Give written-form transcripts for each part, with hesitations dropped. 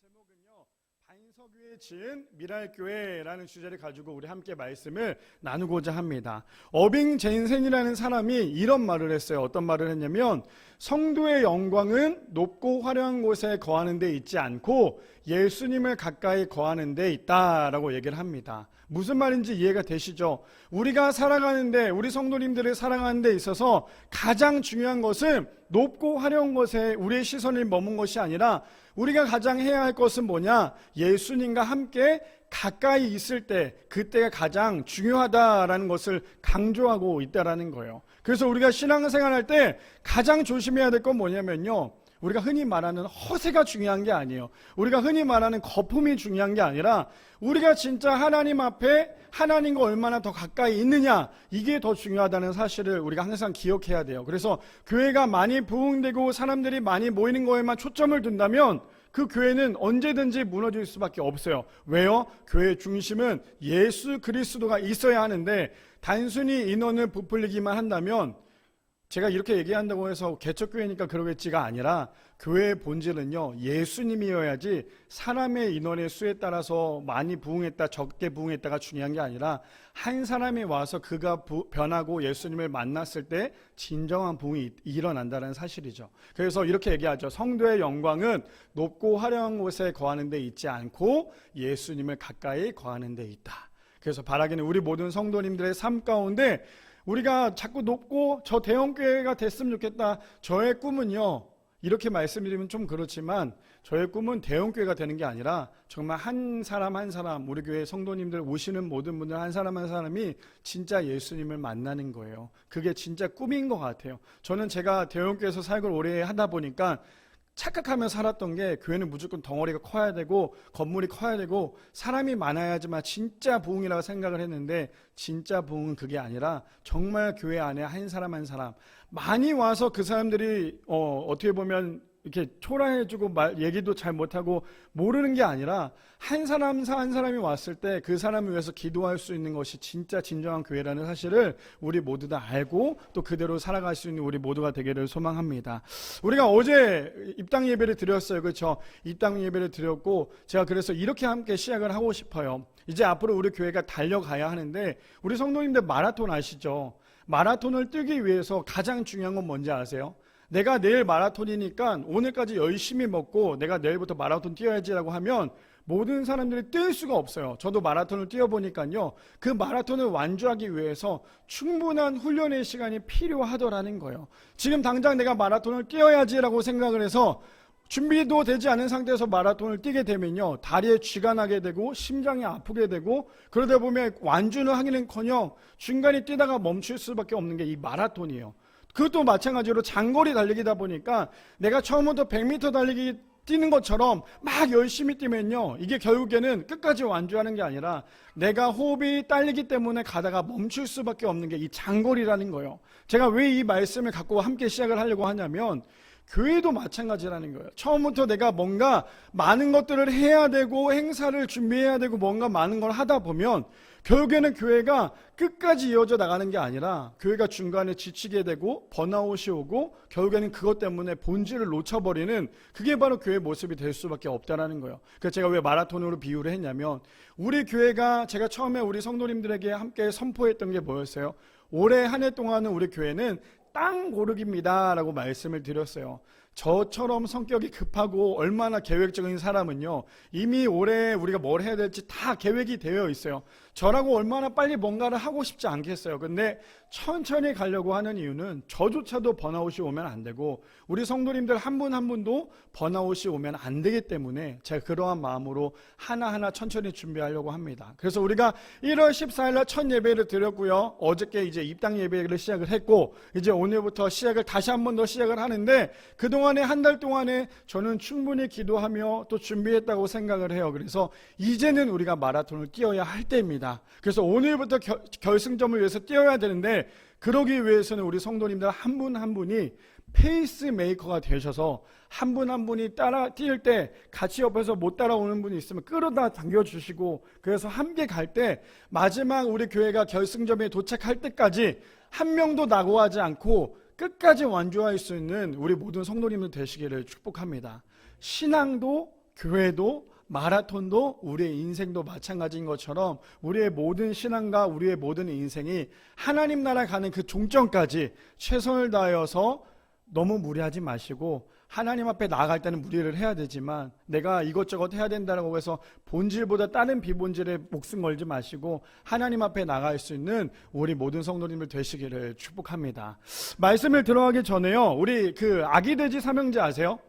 제목은요, 반석 위에 지은 미랄교회라는 주제를 가지고 우리 함께 말씀을 나누고자 합니다. 어빙 젠센이라는 사람이 이런 말을 했어요. 어떤 말을 했냐면, 성도의 영광은 높고 화려한 곳에 거하는 데 있지 않고 예수님을 가까이 거하는 데 있다라고 얘기를 합니다. 무슨 말인지 이해가 되시죠? 우리가 살아가는데, 우리 성도님들을 살아가는 데 있어서 가장 중요한 것은 높고 화려한 것에 우리의 시선을 머문 것이 아니라 우리가 가장 해야 할 것은 뭐냐? 예수님과 함께 가까이 있을 때, 그때가 가장 중요하다라는 것을 강조하고 있다라는 거예요. 그래서 우리가 신앙생활할 때 가장 조심해야 될 건 뭐냐면요, 우리가 흔히 말하는 허세가 중요한 게 아니에요. 우리가 흔히 말하는 거품이 중요한 게 아니라 우리가 진짜 하나님 앞에 하나님과 얼마나 더 가까이 있느냐, 이게 더 중요하다는 사실을 우리가 항상 기억해야 돼요. 그래서 교회가 많이 부흥되고 사람들이 많이 모이는 거에만 초점을 둔다면 그 교회는 언제든지 무너질 수밖에 없어요. 왜요? 교회의 중심은 예수 그리스도가 있어야 하는데, 단순히 인원을 부풀리기만 한다면, 제가 이렇게 얘기한다고 해서 개척교회니까 그러겠지가 아니라, 교회의 본질은요, 예수님이어야지 사람의 인원의 수에 따라서 많이 부흥했다 적게 부흥했다가 중요한 게 아니라, 한 사람이 와서 그가 변하고 예수님을 만났을 때 진정한 부흥이 일어난다는 사실이죠. 그래서 이렇게 얘기하죠. 성도의 영광은 높고 화려한 곳에 거하는 데 있지 않고 예수님을 가까이 거하는 데 있다. 그래서 바라기는 우리 모든 성도님들의 삶 가운데 우리가 자꾸 높고 저 대형교회가 됐으면 좋겠다, 저의 꿈은요, 이렇게 말씀드리면 좀 그렇지만 저의 꿈은 대형교회가 되는 게 아니라 정말 한 사람 한 사람, 우리 교회 성도님들 오시는 모든 분들 한 사람 한 사람이 진짜 예수님을 만나는 거예요. 그게 진짜 꿈인 것 같아요. 저는 제가 대형교회에서 사역을 오래 하다 보니까 착각하며 살았던 게, 교회는 무조건 덩어리가 커야 되고 건물이 커야 되고 사람이 많아야지만 진짜 부흥이라고 생각을 했는데, 진짜 부흥은 그게 아니라 정말 교회 안에 한 사람 한 사람 많이 와서 그 사람들이 어떻게 보면 이렇게 초라해지고 얘기도 잘 못하고 모르는 게 아니라 한 사람 한 사람이 왔을 때 그 사람을 위해서 기도할 수 있는 것이 진짜 진정한 교회라는 사실을 우리 모두 다 알고 또 그대로 살아갈 수 있는 우리 모두가 되기를 소망합니다. 우리가 어제 입당 예배를 드렸어요. 그렇죠? 입당 예배를 드렸고, 제가 그래서 이렇게 함께 시작을 하고 싶어요. 이제 앞으로 우리 교회가 달려가야 하는데, 우리 성도님들 마라톤 아시죠? 마라톤을 뛰기 위해서 가장 중요한 건 뭔지 아세요? 내가 내일 마라톤이니까 오늘까지 열심히 먹고 내가 내일부터 마라톤 뛰어야지라고 하면 모든 사람들이 뛸 수가 없어요. 저도 마라톤을 뛰어보니까요, 그 마라톤을 완주하기 위해서 충분한 훈련의 시간이 필요하더라는 거예요. 지금 당장 내가 마라톤을 뛰어야지라고 생각을 해서 준비도 되지 않은 상태에서 마라톤을 뛰게 되면요, 다리에 쥐가 나게 되고 심장이 아프게 되고, 그러다 보면 완주는 하기는커녕 중간에 뛰다가 멈출 수밖에 없는 게 이 마라톤이에요. 그것도 마찬가지로 장거리 달리기다 보니까 내가 처음부터 100m 달리기 뛰는 것처럼 막 열심히 뛰면요, 이게 결국에는 끝까지 완주하는 게 아니라 내가 호흡이 딸리기 때문에 가다가 멈출 수밖에 없는 게 이 장거리라는 거예요. 제가 왜 이 말씀을 갖고 함께 시작을 하려고 하냐면, 교회도 마찬가지라는 거예요. 처음부터 내가 뭔가 많은 것들을 해야 되고 행사를 준비해야 되고 뭔가 많은 걸 하다 보면 결국에는 교회가 끝까지 이어져 나가는 게 아니라 교회가 중간에 지치게 되고 번아웃이 오고 결국에는 그것 때문에 본질을 놓쳐버리는, 그게 바로 교회의 모습이 될 수밖에 없다는 거예요. 그래서 제가 왜 마라톤으로 비유를 했냐면, 우리 교회가, 제가 처음에 우리 성도님들에게 함께 선포했던 게 뭐였어요? 올해 한 해 동안은 우리 교회는 땅 고르기입니다 라고 말씀을 드렸어요. 저처럼 성격이 급하고 얼마나 계획적인 사람은요, 이미 올해 우리가 뭘 해야 될지 다 계획이 되어 있어요. 저라고 얼마나 빨리 뭔가를 하고 싶지 않겠어요. 근데 천천히 가려고 하는 이유는 저조차도 번아웃이 오면 안 되고 우리 성도님들 한 분 한 분도 번아웃이 오면 안 되기 때문에 제가 그러한 마음으로 하나하나 천천히 준비하려고 합니다. 그래서 우리가 1월 14일 날 첫 예배를 드렸고요, 어저께 이제 입당 예배를 시작을 했고, 이제 오늘부터 시작을 다시 한 번 더 시작을 하는데, 그동안에 한 달 동안에 저는 충분히 기도하며 또 준비했다고 생각을 해요. 그래서 이제는 우리가 마라톤을 뛰어야 할 때입니다. 그래서 오늘부터 결승점을 위해서 뛰어야 되는데, 그러기 위해서는 우리 성도님들 한 분 한 분이 페이스메이커가 되셔서 한 분 한 분이 따라 뛸 때 같이 옆에서 못 따라오는 분이 있으면 끌어다 당겨주시고, 그래서 함께 갈 때 마지막 우리 교회가 결승점에 도착할 때까지 한 명도 낙오하지 않고 끝까지 완주할 수 있는 우리 모든 성도님들 되시기를 축복합니다. 신앙도 교회도 마라톤도 우리의 인생도 마찬가지인 것처럼 우리의 모든 신앙과 우리의 모든 인생이 하나님 나라 가는 그 종점까지 최선을 다하여서 너무 무리하지 마시고, 하나님 앞에 나아갈 때는 무리를 해야 되지만 내가 이것저것 해야 된다고 해서 본질보다 다른 비본질에 목숨 걸지 마시고 하나님 앞에 나갈 수 있는 우리 모든 성도님들 되시기를 축복합니다. 말씀을 들어가기 전에요, 우리 그 아기돼지 삼형제 아세요?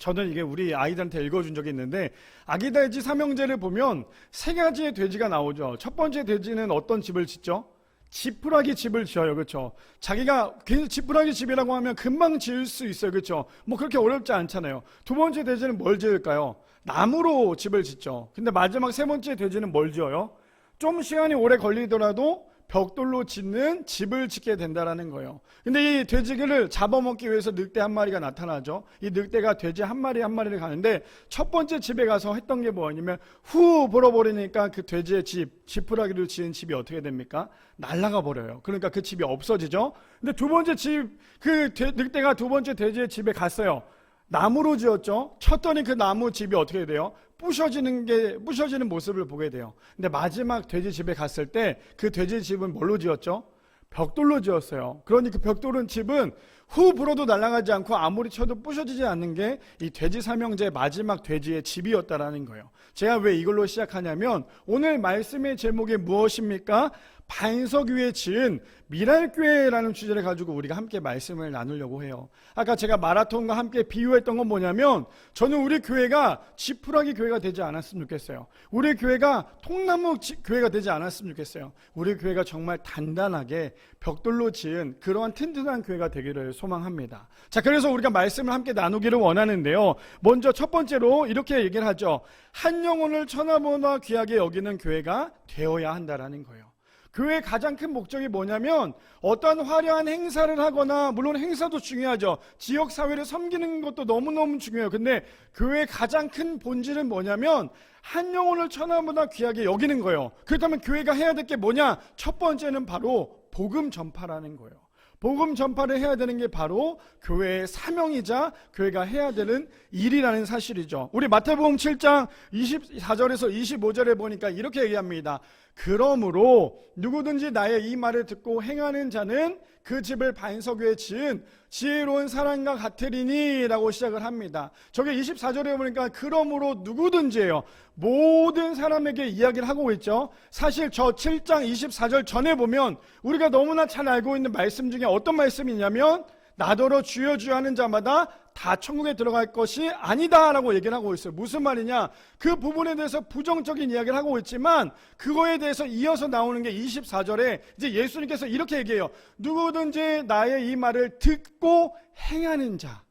저는 이게 우리 아이들한테 읽어준 적이 있는데, 아기돼지 삼형제를 보면 세 가지의 돼지가 나오죠. 첫 번째 돼지는 어떤 집을 짓죠? 지푸라기 집을 지어요. 그렇죠? 자기가 지푸라기 집이라고 하면 금방 지을 수 있어요. 그렇죠? 뭐 그렇게 어렵지 않잖아요. 두 번째 돼지는 뭘 지을까요? 나무로 집을 짓죠. 근데 마지막 세 번째 돼지는 뭘 지어요? 좀 시간이 오래 걸리더라도 벽돌로 짓는 집을 짓게 된다라는 거예요. 근데 이 돼지를 잡아먹기 위해서 늑대 한 마리가 나타나죠. 이 늑대가 돼지 한 마리 한 마리를 가는데 첫 번째 집에 가서 했던 게 뭐냐면 후 불어버리니까 그 돼지의 집, 지푸라기를 지은 집이 어떻게 됩니까? 날아가 버려요. 그러니까 그 집이 없어지죠. 근데 두 번째 집, 그 늑대가 두 번째 돼지의 집에 갔어요. 나무로 지었죠. 쳤더니 그 나무 집이 어떻게 돼요? 부셔지는 모습을 보게 돼요. 근데 마지막 돼지 집에 갔을 때 그 돼지 집은 뭘로 지었죠? 벽돌로 지었어요. 그러니 그 벽돌은 집은 후 불어도 날아가지 않고 아무리 쳐도 부셔지지 않는 게 이 돼지 삼형제의 마지막 돼지의 집이었다라는 거예요. 제가 왜 이걸로 시작하냐면 오늘 말씀의 제목이 무엇입니까? 반석 위에 지은 미랄교회라는 주제를 가지고 우리가 함께 말씀을 나누려고 해요. 아까 제가 마라톤과 함께 비유했던 건 뭐냐면, 저는 우리 교회가 지푸라기 교회가 되지 않았으면 좋겠어요. 우리 교회가 통나무 교회가 되지 않았으면 좋겠어요. 우리 교회가 정말 단단하게 벽돌로 지은 그러한 튼튼한 교회가 되기를 소망합니다. 자, 그래서 우리가 말씀을 함께 나누기를 원하는데요, 먼저 첫 번째로 이렇게 얘기를 하죠. 한 영혼을 천하보다 귀하게 여기는 교회가 되어야 한다라는 거예요. 교회의 가장 큰 목적이 뭐냐면, 어떠한 화려한 행사를 하거나, 물론 행사도 중요하죠. 지역사회를 섬기는 것도 너무너무 중요해요. 근데 교회의 가장 큰 본질은 뭐냐면 한 영혼을 천하보다 귀하게 여기는 거예요. 그렇다면 교회가 해야 될 게 뭐냐? 첫 번째는 바로 복음 전파라는 거예요. 복음 전파를 해야 되는 게 바로 교회의 사명이자 교회가 해야 되는 일이라는 사실이죠. 우리 마태복음 7장 24절에서 25절에 보니까 이렇게 얘기합니다. 그러므로 누구든지 나의 이 말을 듣고 행하는 자는 그 집을 반석 위에 지은 지혜로운 사람과 같으리니 라고 시작을 합니다. 저게 24절에 보니까 그러므로 누구든지예요. 모든 사람에게 이야기를 하고 있죠. 사실 저 7장 24절 전에 보면 우리가 너무나 잘 알고 있는 말씀 중에 어떤 말씀이냐면, 나더러 주여 주여 하는 자마다 다 천국에 들어갈 것이 아니다 라고 얘기를 하고 있어요. 무슨 말이냐? 그 부분에 대해서 부정적인 이야기를 하고 있지만 그거에 대해서 이어서 나오는 게 24절에 이제 예수님께서 이렇게 얘기해요. 누구든지 나의 이 말을 듣고 행하는 자.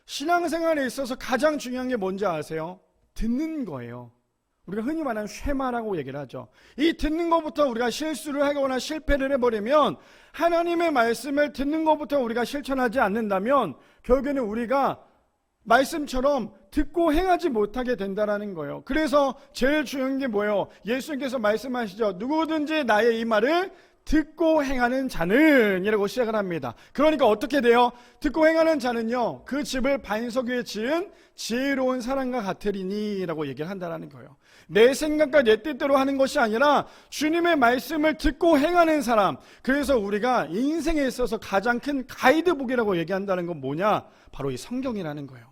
신앙생활에 있어서 가장 중요한 게 뭔지 아세요? 듣는 거예요. 우리가 흔히 말하는 쉐마라고 얘기를 하죠. 이 듣는 것부터 우리가 실수를 하거나 실패를 해버리면, 하나님의 말씀을 듣는 것부터 우리가 실천하지 않는다면 결국에는 우리가 말씀처럼 듣고 행하지 못하게 된다는 거예요. 그래서 제일 중요한 게 뭐예요? 예수님께서 말씀하시죠. 누구든지 나의 이 말을 듣고 행하는 자는 이라고 시작을 합니다. 그러니까 어떻게 돼요? 듣고 행하는 자는요, 그 집을 반석 위에 지은 지혜로운 사람과 같으리니 라고 얘기를 한다는 거예요. 내 생각과 내 뜻대로 하는 것이 아니라 주님의 말씀을 듣고 행하는 사람. 그래서 우리가 인생에 있어서 가장 큰 가이드북이라고 얘기한다는 건 뭐냐? 바로 이 성경이라는 거예요.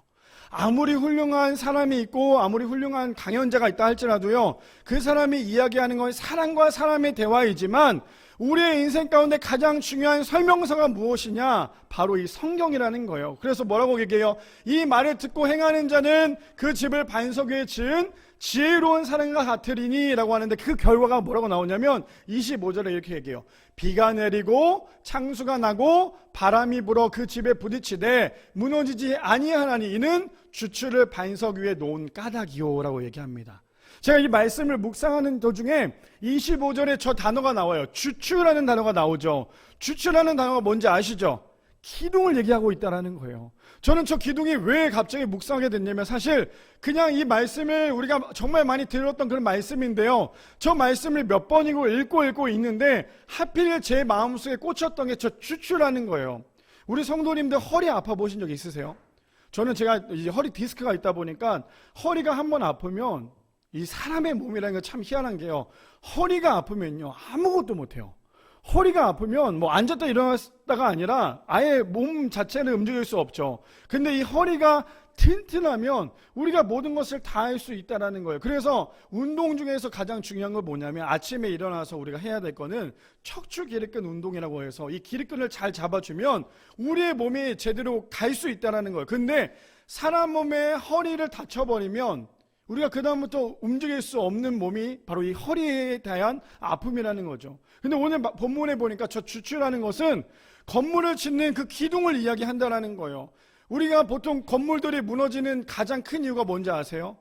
아무리 훌륭한 사람이 있고 아무리 훌륭한 강연자가 있다 할지라도요, 그 사람이 이야기하는 건 사람과 사람의 대화이지만 우리의 인생 가운데 가장 중요한 설명서가 무엇이냐? 바로 이 성경이라는 거예요. 그래서 뭐라고 얘기해요? 이 말을 듣고 행하는 자는 그 집을 반석 위에 지은 지혜로운 사람과 같으리니 라고 하는데, 그 결과가 뭐라고 나오냐면 25절에 이렇게 얘기해요. 비가 내리고 창수가 나고 바람이 불어 그 집에 부딪히되 무너지지 아니하나니 이는 주추를 반석 위에 놓은 까닭이요 라고 얘기합니다. 제가 이 말씀을 묵상하는 도중에 25절에 저 단어가 나와요. 주추라는 단어가 나오죠. 주추라는 단어가 뭔지 아시죠? 기둥을 얘기하고 있다는 거예요. 저는 저 기둥이 왜 갑자기 묵상하게 됐냐면, 사실 그냥 이 말씀을 우리가 정말 많이 들었던 그런 말씀인데요, 저 말씀을 몇 번이고 읽고 있는데 하필 제 마음속에 꽂혔던 게 저 주추라는 거예요. 우리 성도님들 허리 아파 보신 적 있으세요? 저는 제가 이제 허리 디스크가 있다 보니까 허리가 한번 아프면 이 사람의 몸이라는 게 참 희한한 게요. 허리가 아프면요 아무것도 못해요. 허리가 아프면 뭐 앉았다 일어났다가 아니라 아예 몸 자체를 움직일 수 없죠. 근데 이 허리가 튼튼하면 우리가 모든 것을 다 할 수 있다는 거예요. 그래서 운동 중에서 가장 중요한 건 뭐냐면 아침에 일어나서 우리가 해야 될 거는 척추 기립근 운동이라고 해서 이 기립근을 잘 잡아주면 우리의 몸이 제대로 갈 수 있다는 거예요. 근데 사람 몸의 허리를 다쳐버리면 우리가 그 다음부터 움직일 수 없는 몸이 바로 이 허리에 대한 아픔이라는 거죠. 근데 오늘 본문에 보니까 저 주추라는 것은 건물을 짓는 그 기둥을 이야기한다는 거예요. 우리가 보통 건물들이 무너지는 가장 큰 이유가 뭔지 아세요?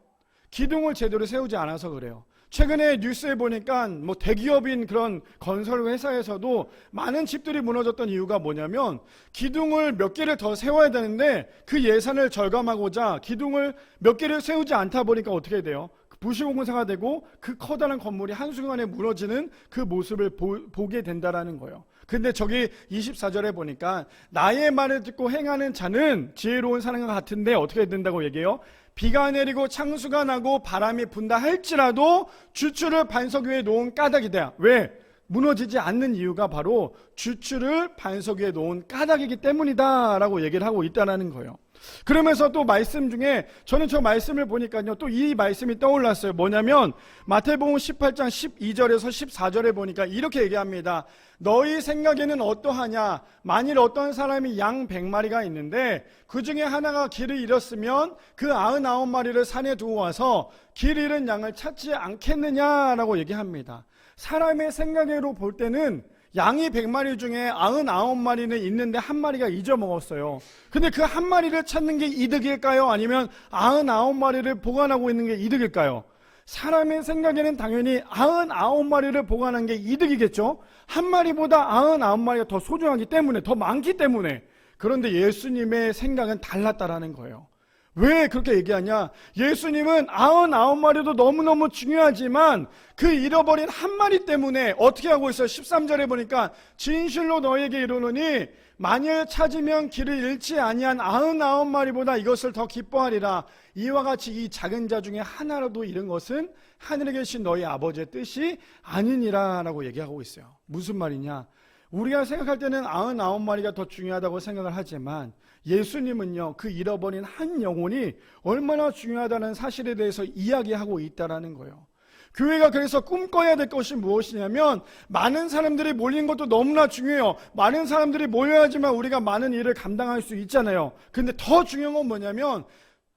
기둥을 제대로 세우지 않아서 그래요. 최근에 뉴스에 보니까 뭐 대기업인 그런 건설 회사에서도 많은 집들이 무너졌던 이유가 뭐냐면 기둥을 몇 개를 더 세워야 되는데 그 예산을 절감하고자 기둥을 몇 개를 세우지 않다 보니까 어떻게 돼요? 부실공사가 되고 그 커다란 건물이 한순간에 무너지는 그 모습을 보게 된다라는 거예요. 근데 저기 24절에 보니까 나의 말을 듣고 행하는 자는 지혜로운 사람과 같은데 어떻게 된다고 얘기해요? 비가 내리고 창수가 나고 바람이 분다 할지라도 주추를 반석 위에 놓은 까닭이다. 왜? 무너지지 않는 이유가 바로 주추를 반석 위에 놓은 까닭이기 때문이다 라고 얘기를 하고 있다는 거예요. 그러면서 또 말씀 중에 저는 저 말씀을 보니까요 또 이 말씀이 떠올랐어요. 뭐냐면 마태복음 18장 12절에서 14절에 보니까 이렇게 얘기합니다. 너희 생각에는 어떠하냐? 만일 어떤 사람이 양 100마리가 있는데 그 중에 하나가 길을 잃었으면 그 99마리를 산에 두고 와서 길 잃은 양을 찾지 않겠느냐라고 얘기합니다. 사람의 생각으로 볼 때는 양이 100마리 중에 99마리는 있는데 한 마리가 잊어먹었어요. 근데 그 한 마리를 찾는 게 이득일까요? 아니면 99마리를 보관하고 있는 게 이득일까요? 사람의 생각에는 당연히 99마리를 보관한 게 이득이겠죠? 한 마리보다 99마리가 더 소중하기 때문에, 더 많기 때문에. 그런데 예수님의 생각은 달랐다라는 거예요. 왜 그렇게 얘기하냐? 예수님은 99마리도 너무너무 중요하지만 그 잃어버린 한 마리 때문에 어떻게 하고 있어요? 13절에 보니까 진실로 너에게 이르노니 만일 찾으면 길을 잃지 아니한 99마리보다 이것을 더 기뻐하리라. 이와 같이 이 작은 자 중에 하나라도 잃은 것은 하늘에 계신 너희 아버지의 뜻이 아니니라 라고 얘기하고 있어요. 무슨 말이냐? 우리가 생각할 때는 99마리가 더 중요하다고 생각을 하지만 예수님은요 그 잃어버린 한 영혼이 얼마나 중요하다는 사실에 대해서 이야기하고 있다는 거예요. 교회가 그래서 꿈꿔야 될 것이 무엇이냐면 많은 사람들이 몰린 것도 너무나 중요해요. 많은 사람들이 모여야지만 우리가 많은 일을 감당할 수 있잖아요. 근데 더 중요한 건 뭐냐면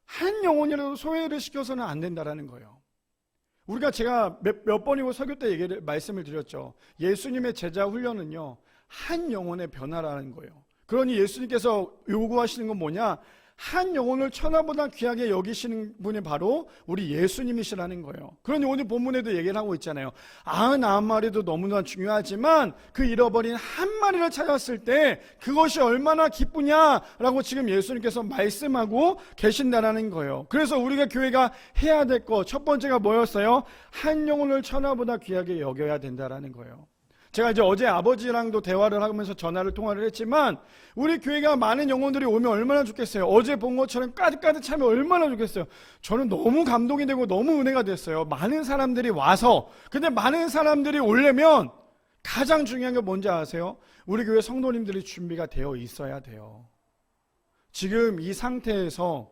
한 영혼이라도 소외를 시켜서는 안 된다는 거예요. 우리가 제가 몇 번이고 설교 때 말씀을 드렸죠. 예수님의 제자 훈련은요 한 영혼의 변화라는 거예요. 그러니 예수님께서 요구하시는 건 뭐냐? 한 영혼을 천하보다 귀하게 여기시는 분이 바로 우리 예수님이시라는 거예요. 그러니 오늘 본문에도 얘기를 하고 있잖아요. 99마리도 너무나 중요하지만 그 잃어버린 한 마리를 찾았을 때 그것이 얼마나 기쁘냐라고 지금 예수님께서 말씀하고 계신다라는 거예요. 그래서 우리가 교회가 해야 될 것 첫 번째가 뭐였어요? 한 영혼을 천하보다 귀하게 여겨야 된다라는 거예요. 제가 이제 어제 아버지랑도 대화를 하면서 통화를 했지만 우리 교회가 많은 영혼들이 오면 얼마나 좋겠어요. 어제 본 것처럼 까득까득 차면 얼마나 좋겠어요. 저는 너무 감동이 되고 너무 은혜가 됐어요. 많은 사람들이 와서. 근데 많은 사람들이 오려면 가장 중요한 게 뭔지 아세요? 우리 교회 성도님들이 준비가 되어 있어야 돼요. 지금 이 상태에서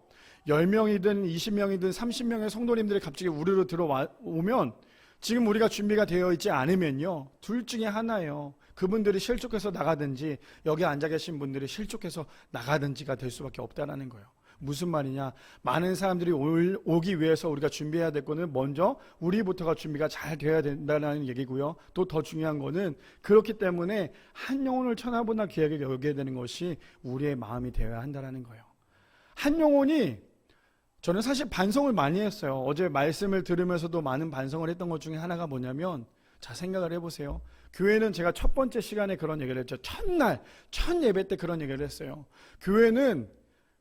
10명이든 20명이든 30명의 성도님들이 갑자기 우르르 들어오면 지금 우리가 준비가 되어 있지 않으면요 둘 중에 하나예요. 그분들이 실족해서 나가든지 여기 앉아 계신 분들이 실족해서 나가든지가 될 수밖에 없다는 거예요. 무슨 말이냐? 많은 사람들이 오기 위해서 우리가 준비해야 될 거는 먼저 우리부터가 준비가 잘 되어야 된다는 얘기고요. 또 더 중요한 거는 그렇기 때문에 한 영혼을 천하보다 귀하게 여겨야 되는 것이 우리의 마음이 되어야 한다는 거예요. 한 영혼이 저는 사실 반성을 많이 했어요. 어제 말씀을 들으면서도 많은 반성을 했던 것 중에 하나가 뭐냐면 자 생각을 해보세요. 교회는 제가 첫 번째 시간에 그런 얘기를 했죠. 첫 예배 때 그런 얘기를 했어요. 교회는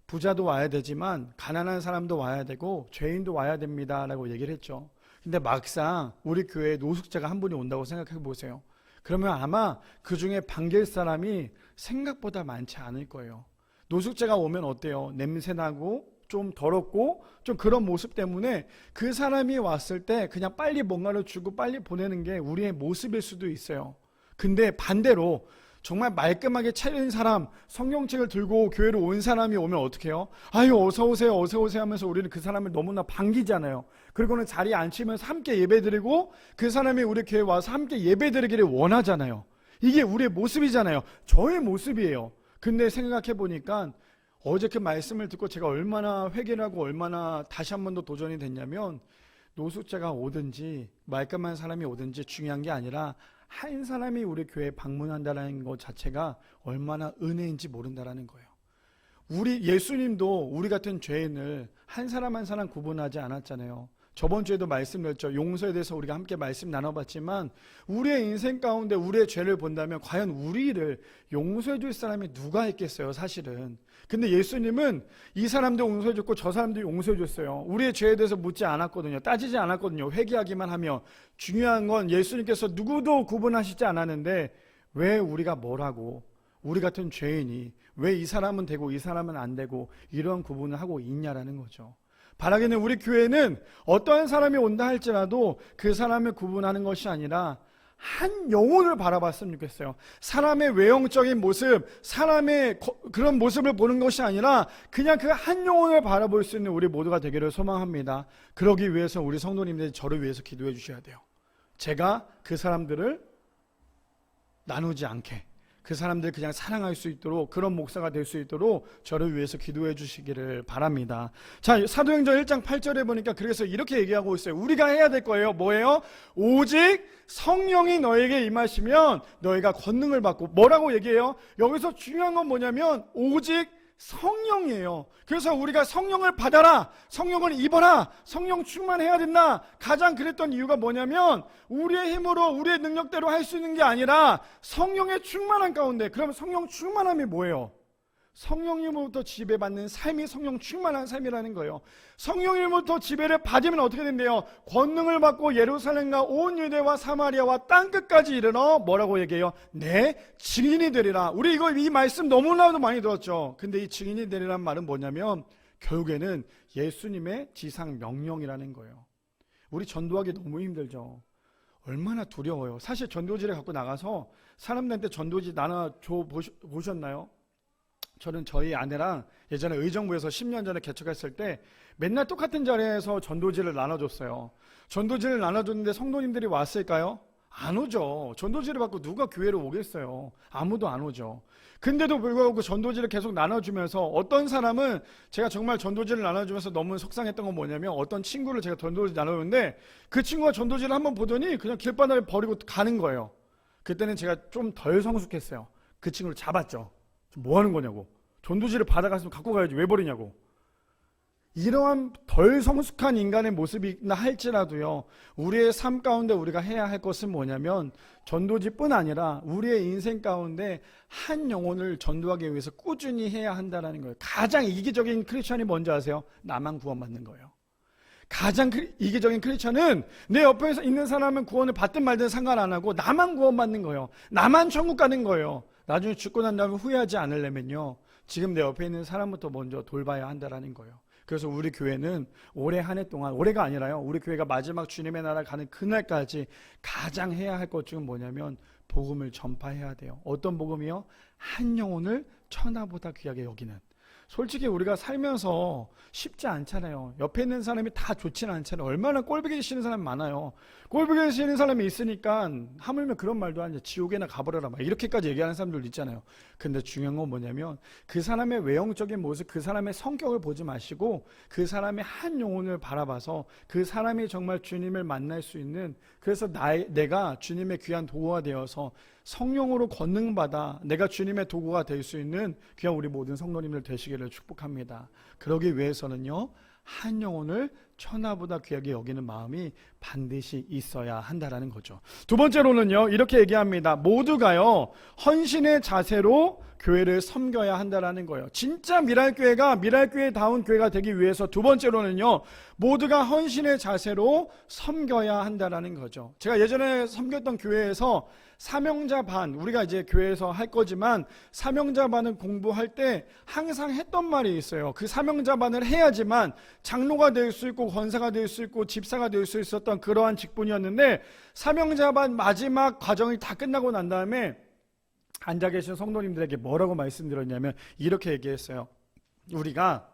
부자도 와야 되지만 가난한 사람도 와야 되고 죄인도 와야 됩니다 라고 얘기를 했죠. 근데 막상 우리 교회에 노숙자가 한 분이 온다고 생각해 보세요. 그러면 아마 그 중에 반길 사람이 생각보다 많지 않을 거예요. 노숙자가 오면 어때요? 냄새나고 좀 더럽고 좀 그런 모습 때문에 그 사람이 왔을 때 그냥 빨리 뭔가를 주고 빨리 보내는 게 우리의 모습일 수도 있어요. 근데 반대로 정말 말끔하게 차린 사람, 성경책을 들고 교회로 온 사람이 오면 어떻게 해요? 아유, 어서 오세요, 어서 오세요 하면서 우리는 그 사람을 너무나 반기잖아요. 그리고는 자리에 앉히면서 함께 예배드리고 그 사람이 우리 교회에 와서 함께 예배드리기를 원하잖아요. 이게 우리의 모습이잖아요. 저의 모습이에요. 근데 생각해 보니까 어제 그 말씀을 듣고 제가 얼마나 회개를 하고 얼마나 다시 한 번 더 도전이 됐냐면, 노숙자가 오든지 말끔한 사람이 오든지 중요한 게 아니라 한 사람이 우리 교회에 방문한다는 것 자체가 얼마나 은혜인지 모른다라는 거예요. 우리 예수님도 우리 같은 죄인을 한 사람 한 사람 구분하지 않았잖아요. 저번 주에도 말씀드렸죠. 용서에 대해서 우리가 함께 말씀 나눠봤지만 우리의 인생 가운데 우리의 죄를 본다면 과연 우리를 용서해 줄 사람이 누가 있겠어요, 사실은. 근데 예수님은 이 사람도 용서해 줬고 저 사람도 용서해 줬어요. 우리의 죄에 대해서 묻지 않았거든요. 따지지 않았거든요. 회개하기만 하며. 중요한 건 예수님께서 누구도 구분하시지 않았는데 왜 우리가 뭐라고, 우리 같은 죄인이 왜 이 사람은 되고 이 사람은 안 되고 이런 구분을 하고 있냐라는 거죠. 바라기는 우리 교회는 어떠한 사람이 온다 할지라도 그 사람을 구분하는 것이 아니라 한 영혼을 바라봤으면 좋겠어요. 사람의 외형적인 모습, 사람의 그런 모습을 보는 것이 아니라 그냥 그 한 영혼을 바라볼 수 있는 우리 모두가 되기를 소망합니다. 그러기 위해서 우리 성도님들이 저를 위해서 기도해 주셔야 돼요. 제가 그 사람들을 나누지 않게, 그 사람들 그냥 사랑할 수 있도록, 그런 목사가 될 수 있도록 저를 위해서 기도해 주시기를 바랍니다. 자, 사도행전 1장 8절에 보니까 그래서 이렇게 얘기하고 있어요. 우리가 해야 될 거예요. 뭐예요? 오직 성령이 너에게 임하시면 너희가 권능을 받고, 뭐라고 얘기해요? 여기서 중요한 건 뭐냐면 오직 성령이에요. 그래서 우리가 성령을 받아라, 성령을 입어라, 성령 충만해야 된다. 가장 그랬던 이유가 뭐냐면 우리의 힘으로 우리의 능력대로 할 수 있는 게 아니라 성령의 충만한 가운데. 그럼 성령 충만함이 뭐예요? 성령님으로부터 지배받는 삶이 성령 충만한 삶이라는 거예요. 성령님으로부터 지배를 받으면 어떻게 된대요? 권능을 받고 예루살렘과 온 유대와 사마리아와 땅끝까지 이르러 뭐라고 얘기해요? 내 증인이 되리라. 우리 이 말씀 너무나도 많이 들었죠. 근데 이 증인이 되리라는 말은 뭐냐면 결국에는 예수님의 지상 명령이라는 거예요. 우리 전도하기 너무 힘들죠. 얼마나 두려워요. 사실 전도지를 갖고 나가서 사람들한테 전도지 나눠줘 보셨나요? 저는 저희 아내랑 예전에 의정부에서 10년 전에 개척했을 때 맨날 똑같은 자리에서 전도지를 나눠줬어요. 전도지를 나눠줬는데 성도님들이 왔을까요? 안 오죠. 전도지를 받고 누가 교회로 오겠어요? 아무도 안 오죠. 근데도 불구하고 그 전도지를 계속 나눠주면서 어떤 사람은, 제가 정말 전도지를 나눠주면서 너무 속상했던 건 뭐냐면 어떤 친구를 제가 전도지 나눠줬는데 그 친구가 전도지를 한번 보더니 그냥 길바닥에 버리고 가는 거예요. 그때는 제가 좀 덜 성숙했어요. 그 친구를 잡았죠. 뭐 하는 거냐고. 전도지를 받아갔으면 갖고 가야지 왜 버리냐고. 이러한 덜 성숙한 인간의 모습이나 할지라도요, 우리의 삶 가운데 우리가 해야 할 것은 뭐냐면 전도지뿐 아니라 우리의 인생 가운데 한 영혼을 전도하기 위해서 꾸준히 해야 한다는 거예요. 가장 이기적인 크리스천이 뭔지 아세요? 나만 구원받는 거예요. 가장 이기적인 크리스천은 내 옆에 있는 사람은 구원을 받든 말든 상관 안 하고 나만 구원받는 거예요. 나만 천국 가는 거예요. 나중에 죽고 난 다음에 후회하지 않으려면요, 지금 내 옆에 있는 사람부터 먼저 돌봐야 한다라는 거예요. 그래서 우리 교회는 올해 한 해 동안, 올해가 아니라요, 우리 교회가 마지막 주님의 나라 가는 그날까지 가장 해야 할 것 중은 뭐냐면 복음을 전파해야 돼요. 어떤 복음이요? 한 영혼을 천하보다 귀하게 여기는. 솔직히 우리가 살면서 쉽지 않잖아요. 옆에 있는 사람이 다 좋지는 않잖아요. 얼마나 꼴보기 싫은 사람이 많아요. 꼴보기 싫은 사람이 있으니까 하물며 그런 말도 하냐, 지옥에나 가버려라 막 이렇게까지 얘기하는 사람들 있잖아요. 근데 중요한 건 뭐냐면 그 사람의 외형적인 모습, 그 사람의 성격을 보지 마시고 그 사람의 한 영혼을 바라봐서 그 사람이 정말 주님을 만날 수 있는, 그래서 내가 주님의 귀한 도구가 되어서 성령으로 권능받아 내가 주님의 도구가 될 수 있는 귀한 우리 모든 성도님들 되시기를 축복합니다. 그러기 위해서는요, 한 영혼을 천하보다 귀하게 여기는 마음이 반드시 있어야 한다라는 거죠. 두 번째로는요, 이렇게 얘기합니다. 모두가요, 헌신의 자세로 교회를 섬겨야 한다라는 거예요. 진짜 미랄교회가 미랄교회다운 교회가 되기 위해서 두 번째로는요, 모두가 헌신의 자세로 섬겨야 한다라는 거죠. 제가 예전에 섬겼던 교회에서 사명자반, 우리가 이제 교회에서 할 거지만 사명자반을 공부할 때 항상 했던 말이 있어요. 그 사명자반을 해야지만 장로가 될 수 있고 권사가 될 수 있고 집사가 될 수 있었던 그러한 직분이었는데, 사명자반 마지막 과정이 다 끝나고 난 다음에 앉아 계신 성도님들에게 뭐라고 말씀드렸냐면 이렇게 얘기했어요. 우리가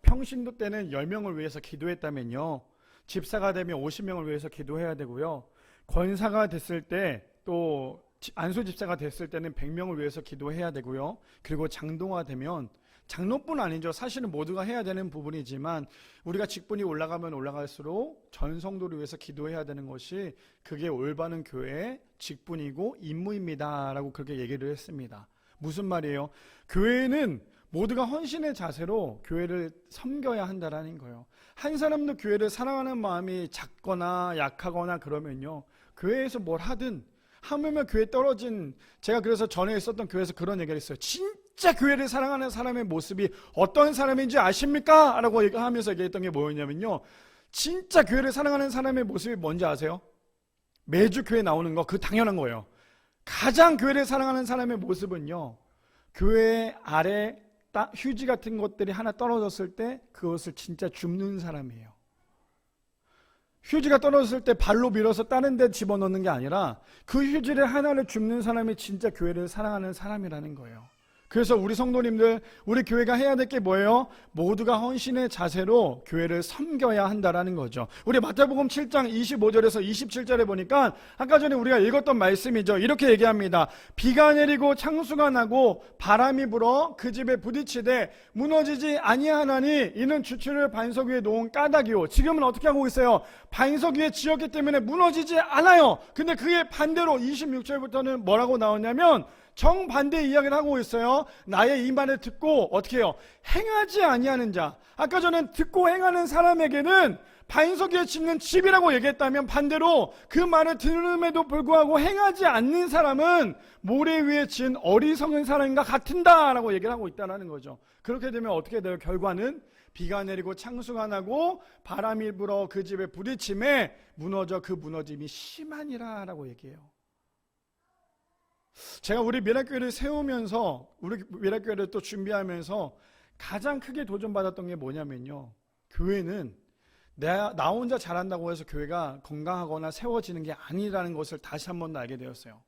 평신도 때는 10명을 위해서 기도했다면요, 집사가 되면 50명을 위해서 기도해야 되고요, 권사가 됐을 때 또 안수집사가 됐을 때는 100명을 위해서 기도해야 되고요, 그리고 장로가 되면, 장로뿐 아니죠, 사실은 모두가 해야 되는 부분이지만 우리가 직분이 올라가면 올라갈수록 전 성도를 위해서 기도해야 되는 것이 그게 올바른 교회의 직분이고 임무입니다 라고 그렇게 얘기를 했습니다. 무슨 말이에요? 교회는 모두가 헌신의 자세로 교회를 섬겨야 한다라는 거예요. 한 사람도 교회를 사랑하는 마음이 작거나 약하거나 그러면요, 교회에서 뭘 하든 하물며 교회 떨어진, 제가 그래서 전에 있었던 교회에서 그런 얘기를 했어요. 진짜 교회를 사랑하는 사람의 모습이 어떤 사람인지 아십니까? 라고 하면서 얘기했던 게 뭐였냐면요, 진짜 교회를 사랑하는 사람의 모습이 뭔지 아세요? 매주 교회 나오는 거, 그 당연한 거예요. 가장 교회를 사랑하는 사람의 모습은요, 교회 아래 휴지 같은 것들이 하나 떨어졌을 때 그것을 진짜 줍는 사람이에요. 휴지가 떨어졌을 때 발로 밀어서 다른 데 집어넣는 게 아니라 그 휴지를 하나를 줍는 사람이 진짜 교회를 사랑하는 사람이라는 거예요. 그래서 우리 성도님들, 우리 교회가 해야 될 게 뭐예요? 모두가 헌신의 자세로 교회를 섬겨야 한다라는 거죠. 우리 마태복음 7장 25절에서 27절에 보니까 아까 전에 우리가 읽었던 말씀이죠. 이렇게 얘기합니다. 비가 내리고 창수가 나고 바람이 불어 그 집에 부딪히되 무너지지 아니하나니 이는 주추를 반석 위에 놓은 까닭이요. 지금은 어떻게 하고 있어요? 반석 위에 지었기 때문에 무너지지 않아요. 근데 그게 반대로 26절부터는 뭐라고 나오냐면 정반대 이야기를 하고 있어요. 나의 이 말을 듣고 어떻게 해요? 행하지 아니하는 자. 아까 전에 듣고 행하는 사람에게는 반석 위에 짓는 집이라고 얘기했다면, 반대로 그 말을 들음에도 불구하고 행하지 않는 사람은 모래 위에 지은 어리석은 사람과 같은다라고 얘기를 하고 있다는 거죠. 그렇게 되면 어떻게 돼요? 결과는 비가 내리고 창수가 나고 바람이 불어 그 집에 부딪힘에 무너져 그 무너짐이 심하니라 라고 얘기해요. 제가 우리 미랄교회를 세우면서, 우리 미랄교회를 또 준비하면서 가장 크게 도전받았던 게 뭐냐면요, 교회는 나 혼자 잘한다고 해서 교회가 건강하거나 세워지는 게 아니라는 것을 다시 한 번 더 알게 되었어요.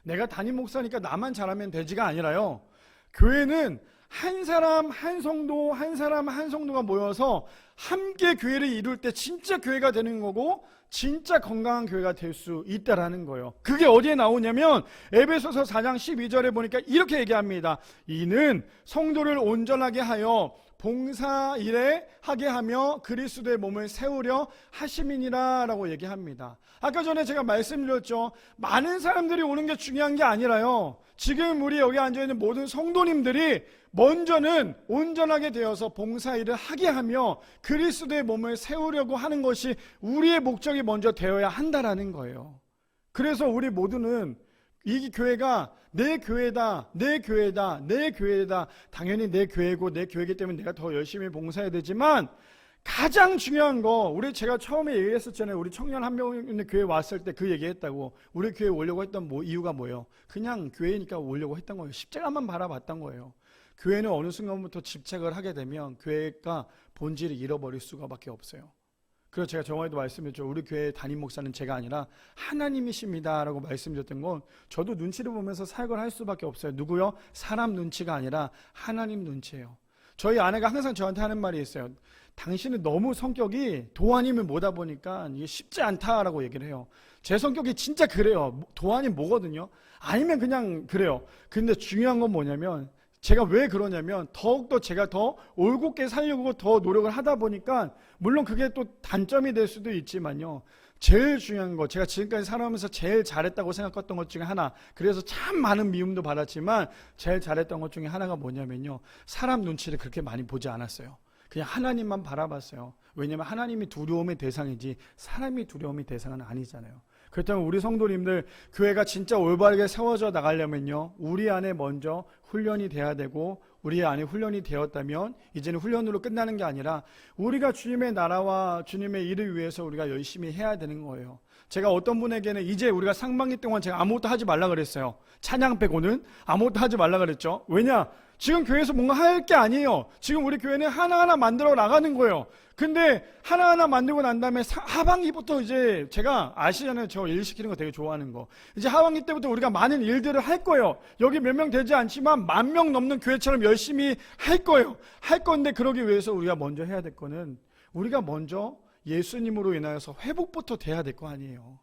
내가 담임 목사니까 나만 잘하면 되지가 아니라요, 교회는 한 사람 한 성도, 한 사람 한 성도가 모여서 함께 교회를 이룰 때 진짜 교회가 되는 거고 진짜 건강한 교회가 될 수 있다라는 거예요. 그게 어디에 나오냐면 에베소서 4장 12절에 보니까 이렇게 얘기합니다. 이는 성도를 온전하게 하여 봉사일에 하게 하며 그리스도의 몸을 세우려 하심이니라 라고 얘기합니다. 아까 전에 제가 말씀드렸죠. 많은 사람들이 오는 게 중요한 게 아니라요, 지금 우리 여기 앉아있는 모든 성도님들이 먼저는 온전하게 되어서 봉사일을 하게 하며 그리스도의 몸을 세우려고 하는 것이 우리의 목적이 먼저 되어야 한다라는 거예요. 그래서 우리 모두는 이 교회가 내 교회다, 내 교회다, 내 교회다. 당연히 내 교회고 내 교회이기 때문에 내가 더 열심히 봉사해야 되지만, 가장 중요한 거, 제가 처음에 얘기했었잖아요. 우리 청년 한 명 있는 교회 왔을 때 그 얘기했다고. 우리 교회 오려고 했던 이유가 뭐예요? 그냥 교회니까 오려고 했던 거예요. 십자가만 바라봤던 거예요. 교회는 어느 순간부터 집착을 하게 되면 교회가 본질을 잃어버릴 수가밖에 없어요. 그래서 제가 저번에도 말씀드렸죠. 우리 교회 담임 목사는 제가 아니라 하나님이십니다 라고 말씀드렸던 건, 저도 눈치를 보면서 사역을 할 수밖에 없어요. 누구요? 사람 눈치가 아니라 하나님 눈치예요. 저희 아내가 항상 저한테 하는 말이 있어요. 당신은 너무 성격이 도안이면 뭐다 보니까 이게 쉽지 않다라고 얘기를 해요. 제 성격이 진짜 그래요. 도안이 뭐거든요. 아니면 그냥 그래요. 근데 중요한 건 뭐냐면, 제가 왜 그러냐면 더욱더 제가 더 올곧게 살려고 더 노력을 하다 보니까, 물론 그게 또 단점이 될 수도 있지만요, 제일 중요한 거, 제가 지금까지 살아오면서 제일 잘했다고 생각했던 것 중에 하나, 그래서 참 많은 미움도 받았지만 제일 잘했던 것 중에 하나가 뭐냐면요, 사람 눈치를 그렇게 많이 보지 않았어요. 그냥 하나님만 바라봤어요. 왜냐하면 하나님이 두려움의 대상이지 사람이 두려움의 대상은 아니잖아요. 그렇다면 우리 성도님들 교회가 진짜 올바르게 세워져 나가려면요, 우리 안에 먼저 훈련이 돼야 되고, 우리 안에 훈련이 되었다면 이제는 훈련으로 끝나는 게 아니라 우리가 주님의 나라와 주님의 일을 위해서 우리가 열심히 해야 되는 거예요. 제가 어떤 분에게는 이제 우리가 상반기 동안 제가 아무것도 하지 말라 그랬어요. 찬양 빼고는 아무것도 하지 말라 그랬죠. 왜냐? 지금 교회에서 뭔가 할 게 아니에요. 지금 우리 교회는 하나하나 만들어 나가는 거예요. 근데 하나하나 만들고 난 다음에 하반기부터 이제 제가 아시잖아요. 저 일 시키는 거 되게 좋아하는 거. 이제 하반기 때부터 우리가 많은 일들을 할 거예요. 여기 몇 명 되지 않지만 10,000명 넘는 교회처럼 열심히 할 거예요. 할 건데 그러기 위해서 우리가 먼저 해야 될 거는 우리가 먼저 예수님으로 인하여서 회복부터 돼야 될 거 아니에요.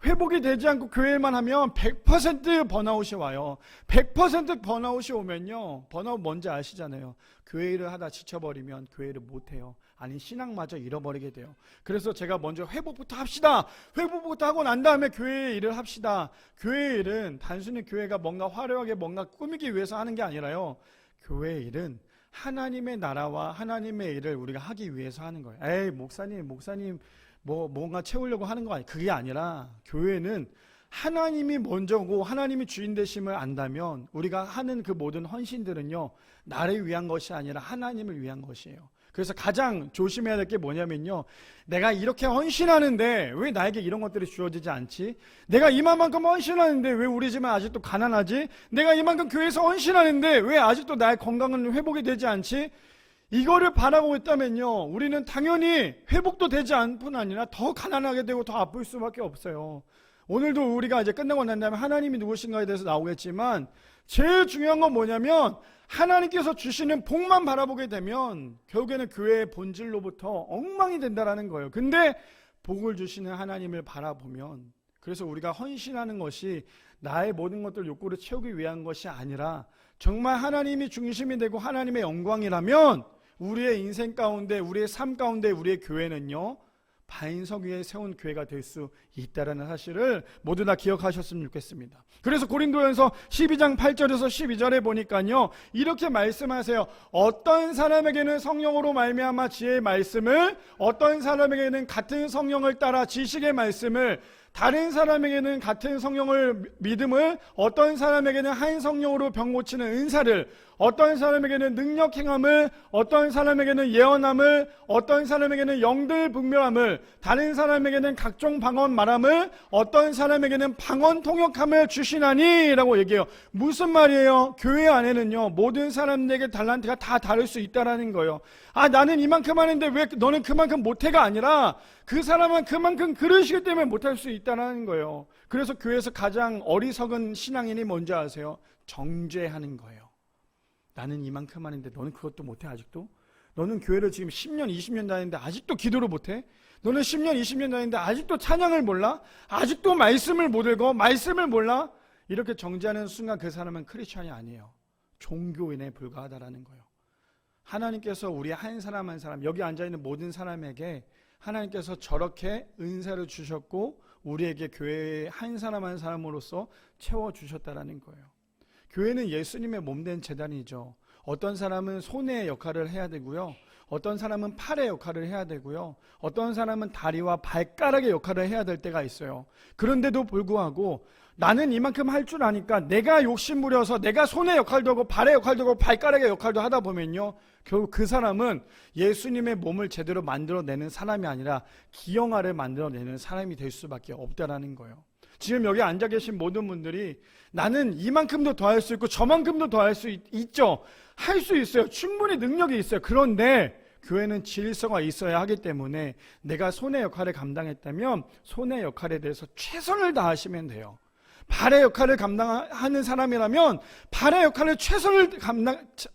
회복이 되지 않고 교회만 하면 100% 번아웃이 와요. 100% 번아웃이 오면요, 번아웃 뭔지 아시잖아요. 교회 일을 하다 지쳐버리면 교회 일을 못해요. 아니 신앙마저 잃어버리게 돼요. 그래서 제가 먼저 회복부터 합시다. 회복부터 하고 난 다음에 교회 일을 합시다. 교회 일은 단순히 교회가 뭔가 화려하게 뭔가 꾸미기 위해서 하는 게 아니라요, 교회 일은 하나님의 나라와 하나님의 일을 우리가 하기 위해서 하는 거예요. 에이 목사님 뭔가 채우려고 하는 거 아니에요. 그게 아니라 교회는 하나님이 먼저고 하나님이 주인 되심을 안다면 우리가 하는 그 모든 헌신들은요, 나를 위한 것이 아니라 하나님을 위한 것이에요. 그래서 가장 조심해야 될 게 뭐냐면요, 내가 이렇게 헌신하는데 왜 나에게 이런 것들이 주어지지 않지? 내가 이만큼 헌신하는데 왜 우리 집은 아직도 가난하지? 내가 이만큼 교회에서 헌신하는데 왜 아직도 나의 건강은 회복이 되지 않지? 이거를 바라고 있다면요, 우리는 당연히 회복도 되지 않을 뿐 아니라 더 가난하게 되고 더 아플 수밖에 없어요. 오늘도 우리가 이제 끝나고 난 다음에 하나님이 누구신가에 대해서 나오겠지만 제일 중요한 건 뭐냐면 하나님께서 주시는 복만 바라보게 되면 결국에는 교회의 본질로부터 엉망이 된다라는 거예요. 근데 복을 주시는 하나님을 바라보면, 그래서 우리가 헌신하는 것이 나의 모든 것들 욕구를 채우기 위한 것이 아니라 정말 하나님이 중심이 되고 하나님의 영광이라면 우리의 인생 가운데, 우리의 삶 가운데 우리의 교회는요, 반석 위에 세운 교회가 될 수 있다는 사실을 모두 다 기억하셨으면 좋겠습니다. 그래서 고린도전서 12장 8절에서 12절에 보니까요, 이렇게 말씀하세요. 어떤 사람에게는 성령으로 말미암아 지혜의 말씀을, 어떤 사람에게는 같은 성령을 따라 지식의 말씀을, 다른 사람에게는 같은 성령을 믿음을, 어떤 사람에게는 한 성령으로 병 고치는 은사를, 어떤 사람에게는 능력 행함을, 어떤 사람에게는 예언함을, 어떤 사람에게는 영들 분별함을, 다른 사람에게는 각종 방언 말함을, 어떤 사람에게는 방언 통역함을 주시나니 라고 얘기해요. 무슨 말이에요? 교회 안에는요, 모든 사람에게 달란트가 다 다를 수 있다라는 거예요. 아, 나는 이만큼 하는데 왜 너는 그만큼 못해가 아니라 그 사람은 그만큼 그러시기 때문에 못할 수 있다는 거예요. 그래서 교회에서 가장 어리석은 신앙인이 뭔지 아세요? 정죄하는 거예요. 나는 이만큼 하는데 너는 그것도 못해 아직도? 너는 교회를 지금 10년 20년 다니는데 아직도 기도를 못해? 너는 10년 20년 다니는데 아직도 찬양을 몰라? 아직도 말씀을 못 읽어? 말씀을 몰라? 이렇게 정죄하는 순간 그 사람은 크리스찬이 아니에요. 종교인에 불과하다라는 거예요. 하나님께서 우리 한 사람 한 사람, 여기 앉아있는 모든 사람에게 하나님께서 저렇게 은사를 주셨고 우리에게 교회의 한 사람 한 사람으로서 채워주셨다라는 거예요. 교회는 예수님의 몸된 제단이죠. 어떤 사람은 손의 역할을 해야 되고요, 어떤 사람은 팔의 역할을 해야 되고요, 어떤 사람은 다리와 발가락의 역할을 해야 될 때가 있어요. 그런데도 불구하고 나는 이만큼 할 줄 아니까 내가 욕심부려서 내가 손의 역할도 하고 발의 역할도 하고 발가락의 역할도 하다 보면요, 결국 그 사람은 예수님의 몸을 제대로 만들어내는 사람이 아니라 기형아를 만들어내는 사람이 될 수밖에 없다라는 거예요. 지금 여기 앉아 계신 모든 분들이 나는 이만큼도 더 할 수 있고 저만큼도 더 할 수 있죠. 할 수 있어요. 충분히 능력이 있어요. 그런데 교회는 질서가 있어야 하기 때문에 내가 손의 역할을 감당했다면 손의 역할에 대해서 최선을 다하시면 돼요. 발의 역할을 감당하는 사람이라면 발의 역할을 최선을